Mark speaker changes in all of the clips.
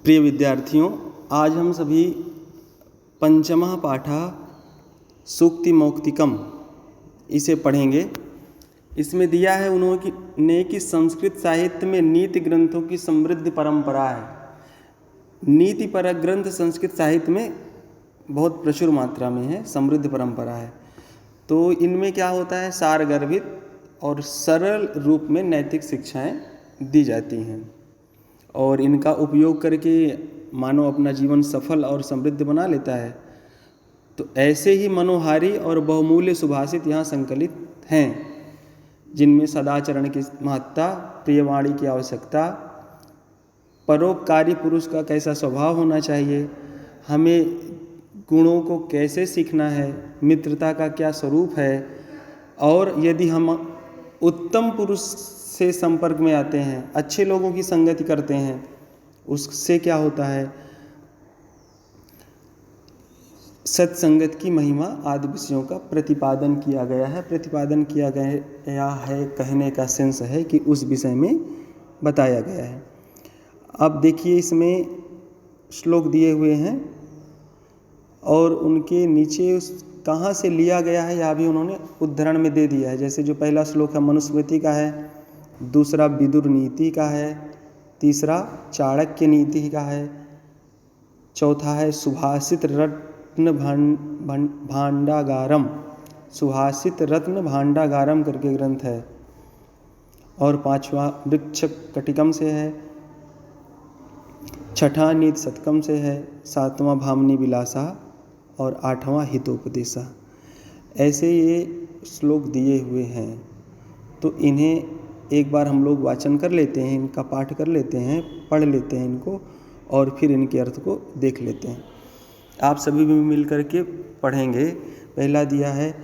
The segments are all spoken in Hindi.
Speaker 1: प्रिय विद्यार्थियों, आज हम सभी पंचमः पाठः सूक्तिमौक्तिकम इसे पढ़ेंगे। इसमें दिया है उन्होंने कि संस्कृत साहित्य में नीति ग्रंथों की समृद्ध परंपरा है। नीति परक ग्रंथ संस्कृत साहित्य में बहुत प्रचुर मात्रा में है, समृद्ध परंपरा है। तो इनमें क्या होता है, सारगर्भित और सरल रूप में नैतिक शिक्षाएं दी जाती हैं और इनका उपयोग करके मानव अपना जीवन सफल और समृद्ध बना लेता है। तो ऐसे ही मनोहारी और बहुमूल्य सुभाषित यहाँ संकलित हैं, जिनमें सदाचरण की महत्ता, प्रियवाणी की आवश्यकता, परोपकारी पुरुष का कैसा स्वभाव होना चाहिए, हमें गुणों को कैसे सीखना है, मित्रता का क्या स्वरूप है, और यदि हम उत्तम पुरुष से संपर्क में आते हैं, अच्छे लोगों की संगति करते हैं, उससे क्या होता है, सत्संगत की महिमा आदि विषयों का प्रतिपादन किया गया है। प्रतिपादन किया गया है कहने का सेंस है कि उस विषय में बताया गया है। अब देखिए, इसमें श्लोक दिए हुए हैं और उनके नीचे कहाँ से लिया गया है यह भी उन्होंने उद्धरण में दे दिया है। जैसे जो पहला श्लोक है मनुस्मृति का है, दूसरा विदुर नीति का है, तीसरा चाणक्य नीति का है, चौथा है सुभाषित रत्न भांडागारम, सुभाषित रत्न भांडागारम करके ग्रंथ है, और पांचवा वृक्ष कटिकम से है, छठा नीति शतकम से है, सातवां भामनी विलासा और आठवां हितोपदेशा। ऐसे ये श्लोक दिए हुए हैं। तो इन्हें एक बार हम लोग वाचन कर लेते हैं, इनका पाठ कर लेते हैं, पढ़ लेते हैं इनको, और फिर इनके अर्थ को देख लेते हैं। आप सभी भी मिल करके पढ़ेंगे। पहला दिया है,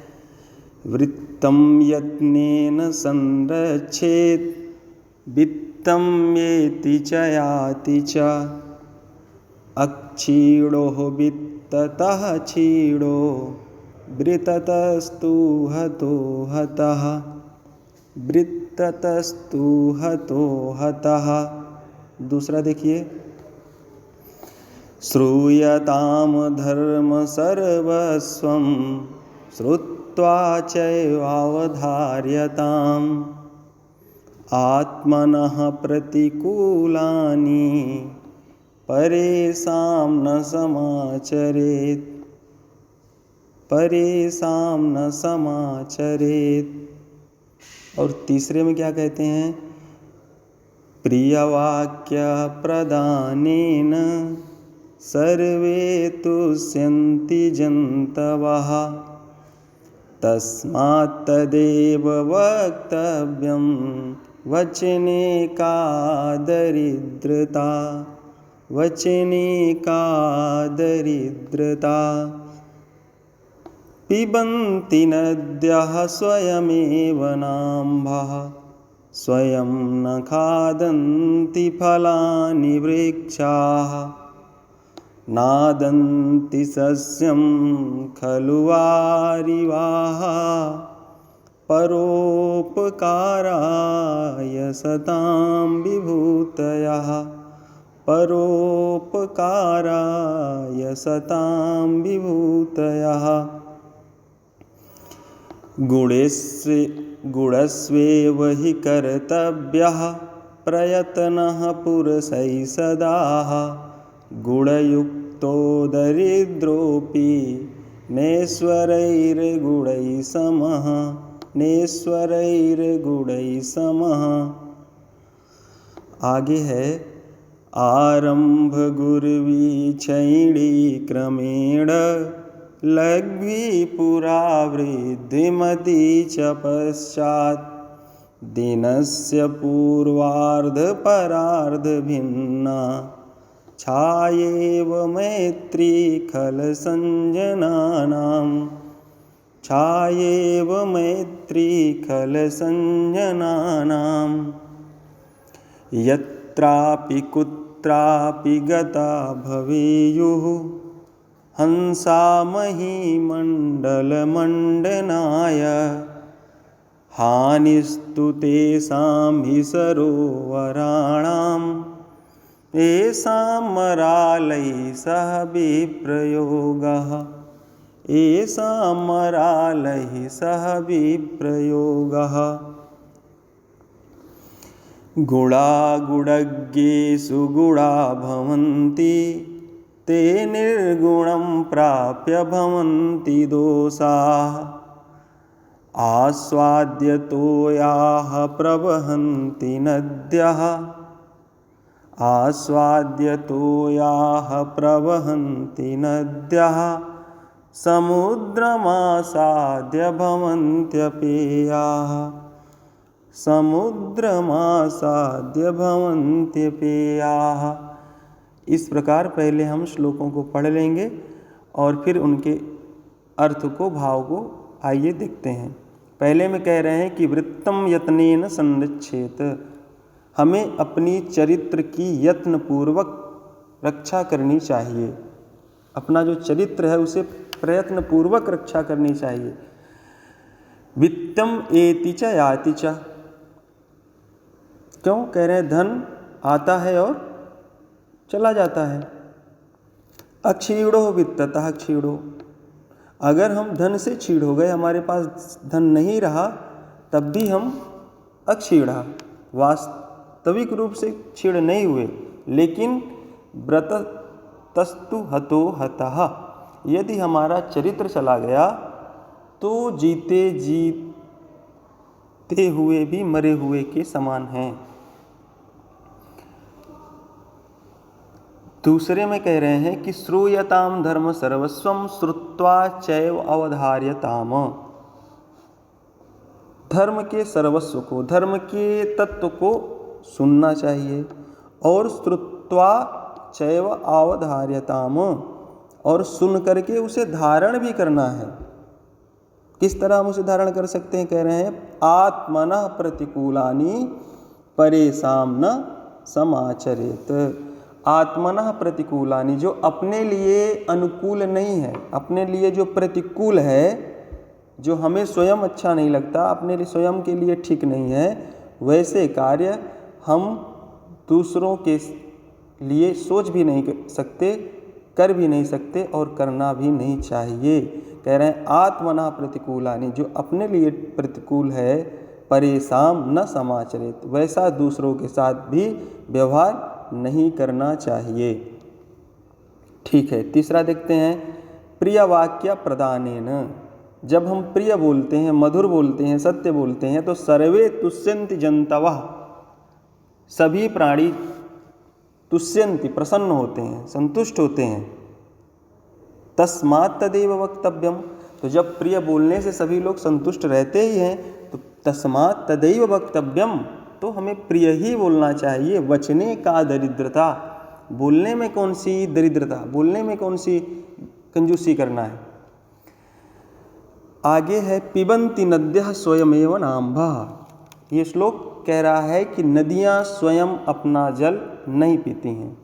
Speaker 1: वृत्तं यत्नेन संरक्षेत वित्तं येति च याति च, अक्षीणो वित्ततः क्षीणो वृत्ततस्तु हतो हतः, वृत्ततस्तु हतो हतः। दूसरा देखिए, श्रूयताम धर्म सर्वस्वं श्रुत्वा चैवावधार्यताम्, आत्मनः प्रतिकूलानि परेषां न समाचरेत्, परेषां न समाचरेत्। और तीसरे में क्या कहते हैं, प्रियवाक्य प्रदानेन सर्वे तुष्यन्ति जन्तवः, तस्मात् तदेव वक्तव्यं वचने का दरिद्रता, वचने का दरिद्रता। पिबन्ति नद्यः स्वयमेव नाम्भः, स्वयं न खादन्ति फलानि वृक्षाः, नादन्ति सस्यं खलु वारिवाः, परोपकाराय सतां विभूतयः, परोपकाराय सतां विभूतयः। गुणस्वेव हि कर्तव्यः प्रयत्नः पुरुषैः सदा, गुणयुक्तो दरिद्रोऽपि नैश्वरैर्गुणैः समः, नैश्वरैर्गुणैः समः। आगे है, आरंभ गुर्वी क्षयिणी क्रमेण, लघ्वी पुरा वृद्धिमती च पश्चात्, दिनस्य पूर्वार्ध परार्ध भिन्ना, छायेव मैत्री खलसंजनानां, छायेव मैत्री खलसंजनानां। यत्रापि कुत्रापि गता भवेयुः, हंसा महीमण्डलमण्डनाय, हानिस्तु तेषां हि सरोवराणां, येषां मरालैः सह विप्रयोगः, येषां मरालैः सह विप्रयोगः। गुणा गुणज्ञेषु गुणा भवन्ति, ते निर्गुणं प्राप्य भवन्ति दोषाः। आस्वाद्यतो याः प्रवहन्ति नद्यः, आस्वाद्यतो याः प्रवहन्ति नद्यः, समुद्रमासाद्य भवन्त्यपेयाः, समुद्रमासाद्य भवन्त्यपेयाः। इस प्रकार पहले हम श्लोकों को पढ़ लेंगे और फिर उनके अर्थ को, भाव को आइए देखते हैं। पहले में कह रहे हैं कि वृत्तम यत्नेन संरक्षेत, हमें अपनी चरित्र की यत्नपूर्वक रक्षा करनी चाहिए। अपना जो चरित्र है उसे प्रयत्नपूर्वक रक्षा करनी चाहिए। वित्तम एति च याति च, क्यों कह रहे हैं? धन आता है और चला जाता है। अक्षीणो वित्ततः क्षीणो, अगर हम धन से क्षीण हो गए, हमारे पास धन नहीं रहा, तब भी हम अक्षीणा, वास्तविक रूप से क्षीण नहीं हुए, लेकिन व्रततस्तु हतो हतः, यदि हमारा चरित्र चला गया तो जीते हुए भी मरे हुए के समान हैं। दूसरे में कह रहे हैं कि श्रूयताम धर्म सर्वस्वम श्रुत्वा चैव अवधार्यताम, धर्म के सर्वस्व को, धर्म के तत्व को सुनना चाहिए और श्रुत्वा चैव अवधार्यताम, और सुन करके उसे धारण भी करना है। किस तरह हम उसे धारण कर सकते हैं? कह रहे हैं आत्मनः प्रतिकूलानि परेषां न समाचरेत। आत्मनः प्रतिकूलानि, जो अपने लिए अनुकूल नहीं है, अपने लिए जो प्रतिकूल है, जो हमें स्वयं अच्छा नहीं लगता, अपने लिए स्वयं के लिए ठीक नहीं है, वैसे कार्य हम दूसरों के लिए सोच भी नहीं सकते, कर भी नहीं सकते और करना भी नहीं चाहिए। कह रहे हैं आत्मनः प्रतिकूलानि, जो अपने लिए प्रतिकूल है, परेषां न समाचरेत, वैसा दूसरों के साथ भी व्यवहार नहीं करना चाहिए। ठीक है, तीसरा देखते हैं प्रिय वाक्य प्रदानेन, जब हम प्रिय बोलते हैं, मधुर बोलते हैं, सत्य बोलते हैं, तो सर्वे तुष्यन्ति जन्तवः, सभी प्राणी तुष्यन्ति, प्रसन्न होते हैं, संतुष्ट होते हैं। तस्मात् तदेव वक्तव्यम, तो जब प्रिय बोलने से सभी लोग संतुष्ट रहते ही हैं, तो तस्मात् तदैव वक्तव्यम, तो हमें प्रिय ही बोलना चाहिए। वचने का दरिद्रता, बोलने में कौन सी दरिद्रता, बोलने में कौन सी कंजूसी करना है। आगे है पिबन्ति नद्यः स्वयमेव नाम्भः, ये श्लोक कह रहा है कि नदियाँ स्वयं अपना जल नहीं पीती हैं।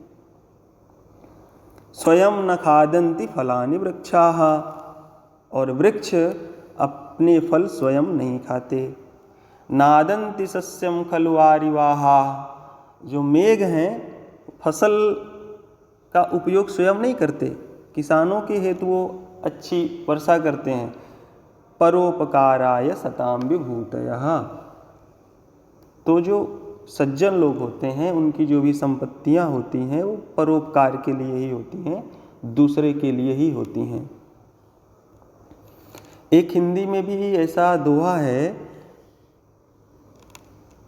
Speaker 1: स्वयं न खादन्ति फलानि वृक्षाः, और वृक्ष अपने फल स्वयं नहीं खाते। नादन्ति सस्यम खलु आरिवाहा, जो मेघ हैं फसल का उपयोग स्वयं नहीं करते, किसानों के हेतु वो अच्छी वर्षा करते हैं। परोपकाराय सताम विभूतयः, तो जो सज्जन लोग होते हैं उनकी जो भी संपत्तियां होती हैं वो परोपकार के लिए ही होती हैं, दूसरे के लिए ही होती हैं। एक हिंदी में भी ऐसा दोहा है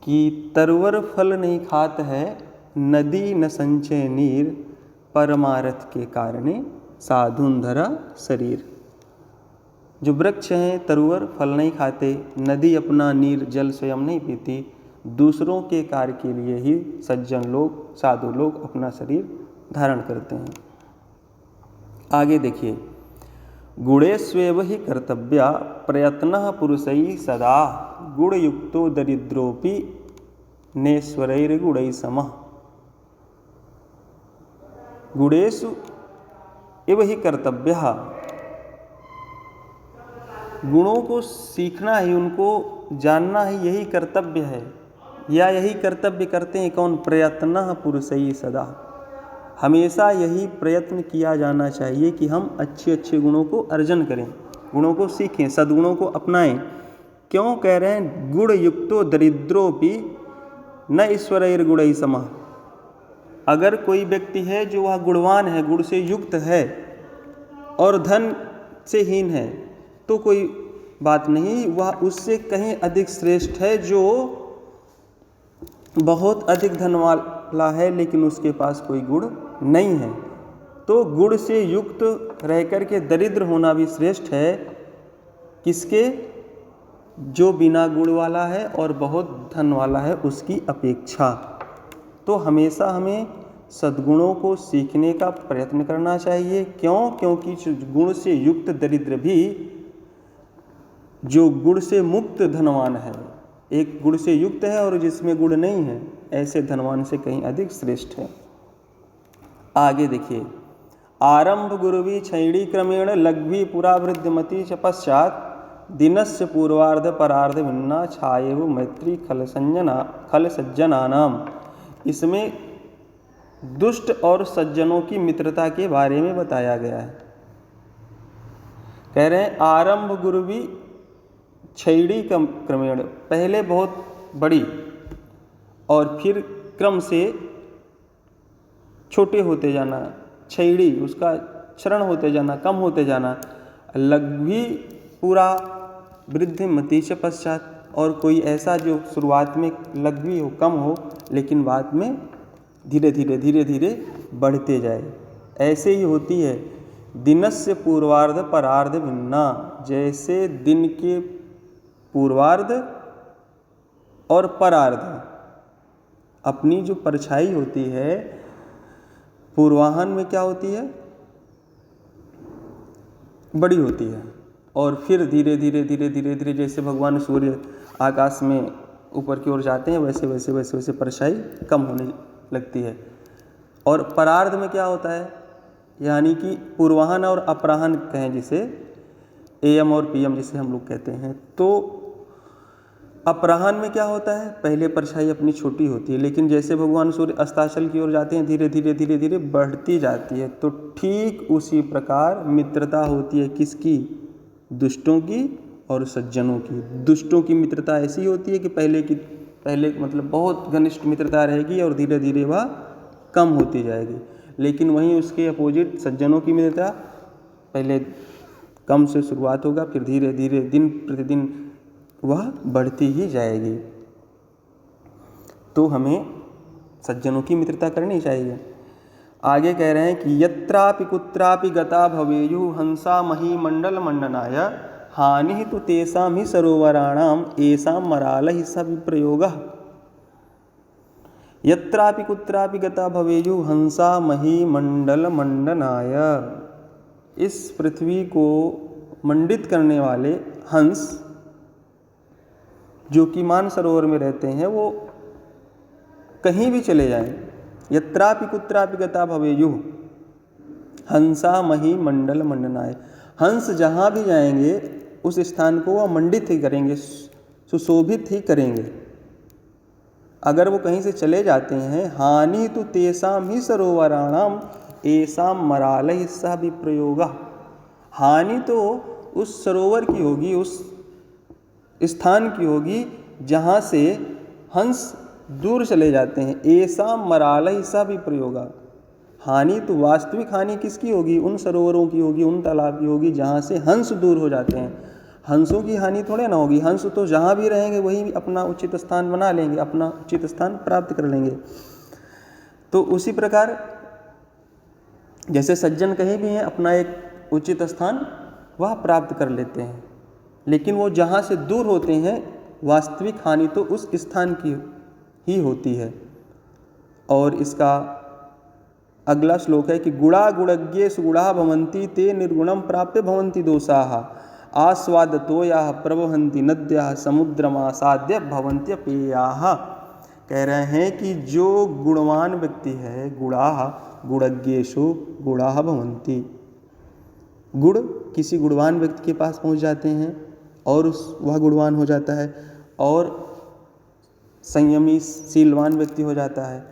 Speaker 1: कि तरवर फल नहीं खात है, नदी न संचय नीर, परमारथ के कारणे साधुन धरा शरीर। जो वृक्ष हैं तरुवर फल नहीं खाते, नदी अपना नीर जल स्वयं नहीं पीती, दूसरों के कार्य के लिए ही सज्जन लोग, साधु लोग अपना शरीर धारण करते हैं। आगे देखिए, गुणेष्वेव हि कर्तव्या प्रयत्नः पुरुषैः सदा, गुणयुक्तो दरिद्रोपि नेश्वरैर्गुणैः समः। गुणेषु एव हि कर्तव्यः, गुणों को सीखना ही, उनको जानना ही यही कर्तव्य है, या यही कर्तव्य करते हैं कौन? प्रयत्नः पुरुषैः सदा, हमेशा यही प्रयत्न किया जाना चाहिए कि हम अच्छे अच्छे गुणों को अर्जन करें, गुणों को सीखें, सद्गुणों को अपनाएं। क्यों कह रहे हैं गुण युक्तो दरिद्रोपि न ईश्वरैर गुणैः समः। अगर कोई व्यक्ति है जो वह गुणवान है, गुण से युक्त है और धन से हीन है, तो कोई बात नहीं, वह उससे कहीं अधिक श्रेष्ठ है जो बहुत अधिक धन वाला है लेकिन उसके पास कोई गुण नहीं है। तो गुण से युक्त रह कर के दरिद्र होना भी श्रेष्ठ है किसके, जो बिना गुण वाला है और बहुत धन वाला है उसकी अपेक्षा। तो हमेशा हमें सद्गुणों को सीखने का प्रयत्न करना चाहिए। क्यों? क्योंकि गुण से युक्त दरिद्र भी जो गुण से मुक्त धनवान है, एक गुण से युक्त है और जिसमें गुण नहीं है, ऐसे धनवान से कहीं अधिक श्रेष्ठ है। आगे देखिए, आरंभ गुरुवी क्षैणी क्रमेण लघ्वी पुरा वृद्धिमती च पश्चात दिनस्य पूर्वार्ध परार्ध भिन्ना छायेव मैत्री खल सज्जनानाम। इसमें दुष्ट और सज्जनों की मित्रता के बारे में बताया गया है। कह रहे हैं आरंभ गुरुवी क्षैणी क्रमेण, पहले बहुत बड़ी और फिर क्रम से छोटे होते जाना, क्षैणी उसका क्षरण होते जाना, कम होते जाना, लघ्वी पूरा वृद्धि मति से पश्चात, और कोई ऐसा जो शुरुआत में लघ्वी हो, कम हो, लेकिन बाद में धीरे धीरे बढ़ते जाए। ऐसे ही होती है दिनस्य पूर्वार्ध परार्ध भिन्ना। जैसे दिन के पूर्वार्ध और परार्ध, अपनी जो परछाई होती है पूर्वाहन में क्या होती है, बड़ी होती है, और फिर धीरे धीरे जैसे भगवान सूर्य आकाश में ऊपर की ओर जाते हैं वैसे परछाई कम होने लगती है। और परार्ध में क्या होता है, यानी कि पूर्वाहन और अपराहन कहें जिसे, एएम और पीएम जिसे हम लोग कहते हैं। तो अपराहन में क्या होता है, पहले परछाई अपनी छोटी होती है, लेकिन जैसे भगवान सूर्य अस्ताचल की ओर जाते हैं धीरे धीरे बढ़ती जाती है। तो ठीक उसी प्रकार मित्रता होती है किसकी, दुष्टों की और सज्जनों की। दुष्टों की मित्रता ऐसी होती है कि पहले मतलब बहुत घनिष्ठ मित्रता रहेगी और धीरे धीरे वह कम होती जाएगी। लेकिन वहीं उसके अपोजिट सज्जनों की मित्रता पहले कम से शुरुआत होगा, फिर धीरे धीरे दिन प्रतिदिन वह बढ़ती ही जाएगी। तो हमें सज्जनों की मित्रता करनी चाहिए। आगे कह रहे हैं कि यत्रापि कुत्रापि गता भवेयुः हंसा मही मंडल मंडनाय हानि तो तेषां ही सरोवराणाम एषां मरालहि स विप्रयोगः। यत्रापि कुत्रापि गता भवेयुः हंसा मही मंडल मंडनाय। इस पृथ्वी को मंडित करने वाले हंस जो कि मानसरोवर में रहते हैं, वो कहीं भी चले जाएं, यत्रापि कुत्रापि गता भवेयुः हंसा मही मंडल मंडनाय। हंस जहाँ भी जाएंगे उस स्थान को वह मंडित ही करेंगे, सुशोभित ही करेंगे। अगर वो कहीं से चले जाते हैं, हानि तो तेषां ही सरोवराणाम एषां मरालहि सह विप्रयोगः। हानि तो उस सरोवर की होगी, उस स्थान की होगी जहाँ से हंस दूर चले जाते हैं। एषां मरालहि सह विप्रयोगः। हानि तो वास्तविक हानि किसकी होगी, उन सरोवरों की होगी, उन तालाब की होगी जहाँ से हंस दूर हो जाते हैं। हंसों की हानि थोड़े ना होगी, हंस तो जहाँ भी रहेंगे वहीं अपना उचित स्थान बना लेंगे, अपना उचित स्थान प्राप्त कर लेंगे। तो उसी प्रकार जैसे सज्जन कहीं भी हैं, अपना एक उचित स्थान वह प्राप्त कर लेते हैं, लेकिन वो जहाँ से दूर होते हैं वास्तविक हानि तो उस स्थान की ही होती है। और इसका अगला श्लोक है कि गुणा गुणज्ञे सुगुणा भवन्ति ते निर्गुणम प्राप्य भवन्ति दोषाः आस्वादतो याः प्रवहन्ति नद्याः समुद्रमासाद्य भवन्त्यपेयाः। कह रहे हैं कि जो गुणवान व्यक्ति है, गुणाः गुणज्ञेषु गुणाः भवन्ति, गुण किसी गुणवान व्यक्ति के पास पहुंच जाते हैं और वह गुणवान हो जाता है, और संयमी शीलवान व्यक्ति हो जाता है।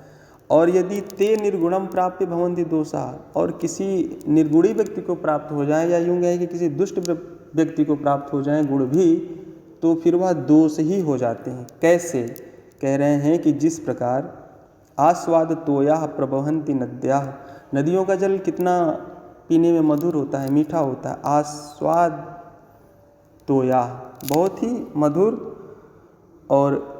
Speaker 1: और यदि ते निर्गुणम प्राप्य भवन्ति दोषा, और किसी निर्गुणी व्यक्ति को प्राप्त हो जाए, या यूँ कहें कि किसी दुष्ट व्यक्ति को प्राप्त हो जाए गुण भी, तो फिर वह दोष ही हो जाते हैं। कैसे? कह रहे हैं कि जिस प्रकार आस्वाद तोया प्रवहन्ति नद्या, नदियों का जल कितना पीने में मधुर होता है, मीठा होता है। आस्वाद तोया, बहुत ही मधुर, और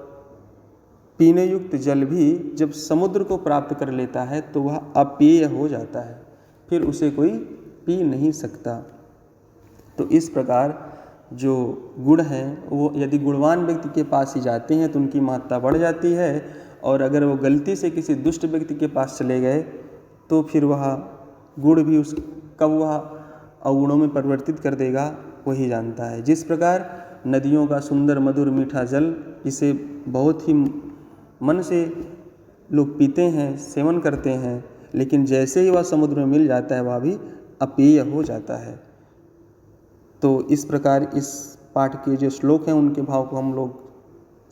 Speaker 1: पीने युक्त जल भी जब समुद्र को प्राप्त कर लेता है तो वह अपेय हो जाता है, फिर उसे कोई पी नहीं सकता। तो इस प्रकार जो गुण हैं वो यदि गुणवान व्यक्ति के पास ही जाते हैं तो उनकी महत्ता बढ़ जाती है, और अगर वो गलती से किसी दुष्ट व्यक्ति के पास चले गए तो फिर वह गुण भी उस कब वह अवगुणों में परिवर्तित कर देगा वही जानता है। जिस प्रकार नदियों का सुंदर मधुर मीठा जल, जिसे बहुत ही मन से लोग पीते हैं, सेवन करते हैं, लेकिन जैसे ही वह समुद्र में मिल जाता है वह भी अपेय हो जाता है। तो इस प्रकार इस पाठ के जो श्लोक हैं उनके भाव को हम लोग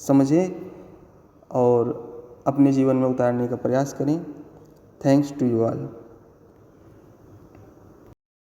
Speaker 1: समझें और अपने जीवन में उतारने का प्रयास करें। Thanks to you all.